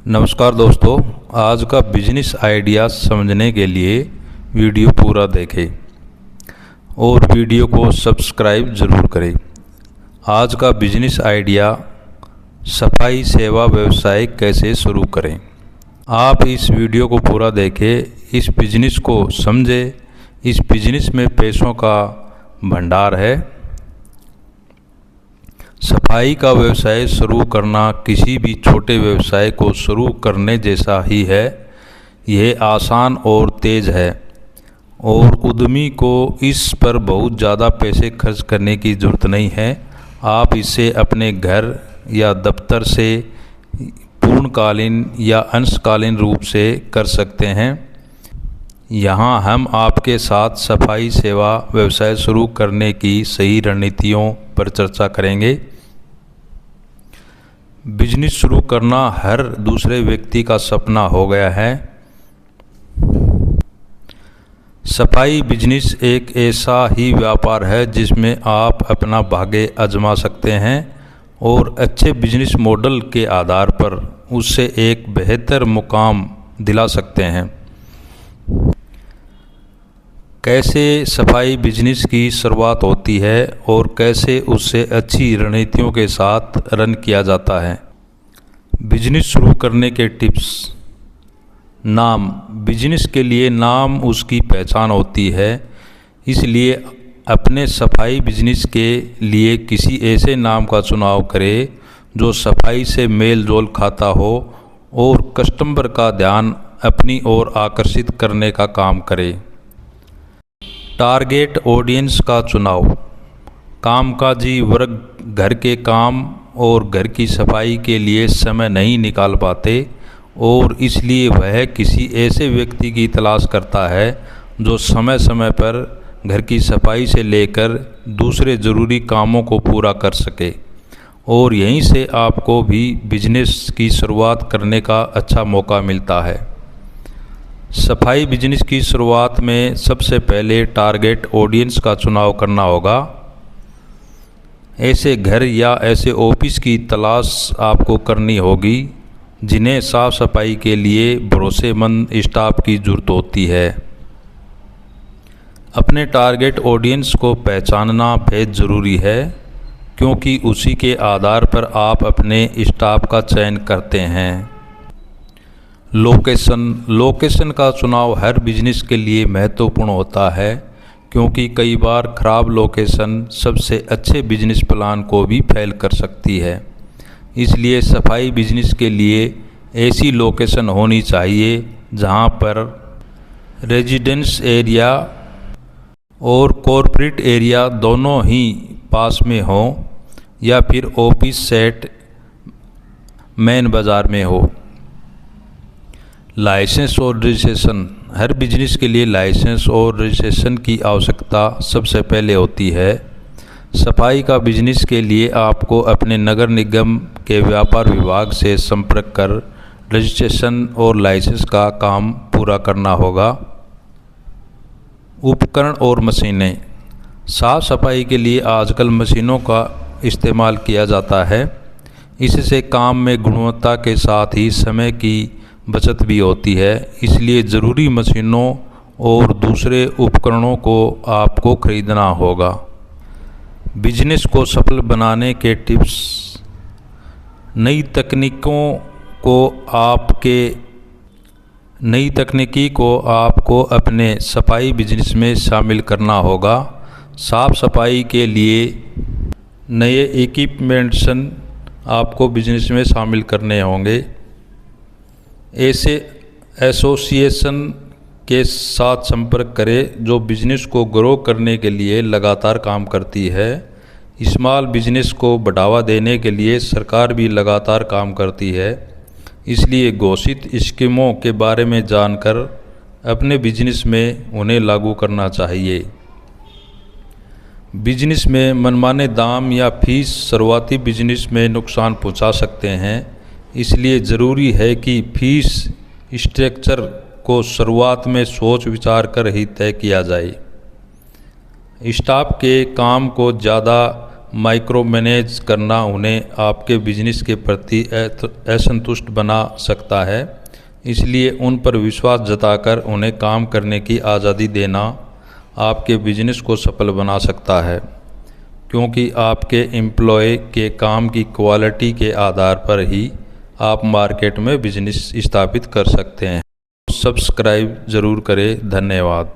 नमस्कार दोस्तों, आज का बिजनेस आइडिया समझने के लिए वीडियो पूरा देखें और वीडियो को सब्सक्राइब ज़रूर करें। आज का बिजनेस आइडिया सफाई सेवा व्यवसाय कैसे शुरू करें। आप इस वीडियो को पूरा देखें, इस बिजनेस को समझें। इस बिजनेस में पैसों का भंडार है। सफाई का व्यवसाय शुरू करना किसी भी छोटे व्यवसाय को शुरू करने जैसा ही है। यह आसान और तेज़ है और उद्यमी को इस पर बहुत ज़्यादा पैसे खर्च करने की ज़रूरत नहीं है। आप इसे अपने घर या दफ्तर से पूर्णकालीन या अंशकालीन रूप से कर सकते हैं। यहाँ हम आपके साथ सफाई सेवा व्यवसाय शुरू करने की सही रणनीतियों पर चर्चा करेंगे। बिजनेस शुरू करना हर दूसरे व्यक्ति का सपना हो गया है। सफाई बिजनेस एक ऐसा ही व्यापार है जिसमें आप अपना भाग्य आजमा सकते हैं और अच्छे बिजनेस मॉडल के आधार पर उससे एक बेहतर मुकाम दिला सकते हैं। कैसे सफाई बिजनेस की शुरुआत होती है और कैसे उससे अच्छी रणनीतियों के साथ रन किया जाता है। बिजनेस शुरू करने के टिप्स। नाम। बिजनेस के लिए नाम उसकी पहचान होती है, इसलिए अपने सफाई बिजनेस के लिए किसी ऐसे नाम का चुनाव करें जो सफाई से मेल जोल खाता हो और कस्टमर का ध्यान अपनी ओर आकर्षित करने का काम करे। टारगेट ऑडियंस का चुनाव। कामकाजी वर्ग घर के काम और घर की सफाई के लिए समय नहीं निकाल पाते और इसलिए वह किसी ऐसे व्यक्ति की तलाश करता है जो समय समय पर घर की सफाई से लेकर दूसरे ज़रूरी कामों को पूरा कर सके। और यहीं से आपको भी बिजनेस की शुरुआत करने का अच्छा मौका मिलता है। सफाई बिजनेस की शुरुआत में सबसे पहले टारगेट ऑडियंस का चुनाव करना होगा। ऐसे घर या ऐसे ऑफिस की तलाश आपको करनी होगी जिन्हें साफ सफाई के लिए भरोसेमंद स्टाफ की ज़रूरत होती है। अपने टारगेट ऑडियंस को पहचानना बेहद ज़रूरी है क्योंकि उसी के आधार पर आप अपने स्टाफ का चयन करते हैं। लोकेशन का चुनाव हर बिजनेस के लिए महत्वपूर्ण होता है क्योंकि कई बार खराब लोकेशन सबसे अच्छे बिजनेस प्लान को भी फेल कर सकती है। इसलिए सफाई बिजनेस के लिए ऐसी लोकेशन होनी चाहिए जहां पर रेजिडेंस एरिया और कॉरपोरेट एरिया दोनों ही पास में हो या फिर ऑफिस सेट मेन बाज़ार में हो। लाइसेंस और रजिस्ट्रेशन। हर बिजनेस के लिए लाइसेंस और रजिस्ट्रेशन की आवश्यकता सबसे पहले होती है। सफाई का बिजनेस के लिए आपको अपने नगर निगम के व्यापार विभाग से संपर्क कर रजिस्ट्रेशन और लाइसेंस का काम पूरा करना होगा। उपकरण और मशीनें। साफ सफाई के लिए आजकल मशीनों का इस्तेमाल किया जाता है। इससे काम में गुणवत्ता के साथ ही समय की बचत भी होती है, इसलिए ज़रूरी मशीनों और दूसरे उपकरणों को आपको खरीदना होगा। बिजनेस को सफल बनाने के टिप्स। नई तकनीकी को आपको अपने सफाई बिजनेस में शामिल करना होगा। साफ सफाई के लिए नए इक्विपमेंट्स आपको बिजनेस में शामिल करने होंगे। ऐसे एसोसिएशन के साथ संपर्क करें जो बिजनेस को ग्रो करने के लिए लगातार काम करती है। स्मॉल बिजनेस को बढ़ावा देने के लिए सरकार भी लगातार काम करती है, इसलिए घोषित स्कीमों के बारे में जानकर अपने बिजनेस में उन्हें लागू करना चाहिए। बिजनेस में मनमाने दाम या फीस शुरुआती बिजनेस में नुकसान पहुंचा सकते हैं, इसलिए ज़रूरी है कि फीस स्ट्रक्चर को शुरुआत में सोच विचार कर ही तय किया जाए। स्टाफ के काम को ज़्यादा माइक्रो मैनेज करना उन्हें आपके बिजनेस के प्रति असंतुष्ट बना सकता है। इसलिए उन पर विश्वास जताकर उन्हें काम करने की आज़ादी देना आपके बिजनेस को सफल बना सकता है, क्योंकि आपके एम्प्लॉय के काम की क्वालिटी के आधार पर ही आप मार्केट में बिजनेस स्थापित कर सकते हैं। सब्सक्राइब ज़रूर करें। धन्यवाद।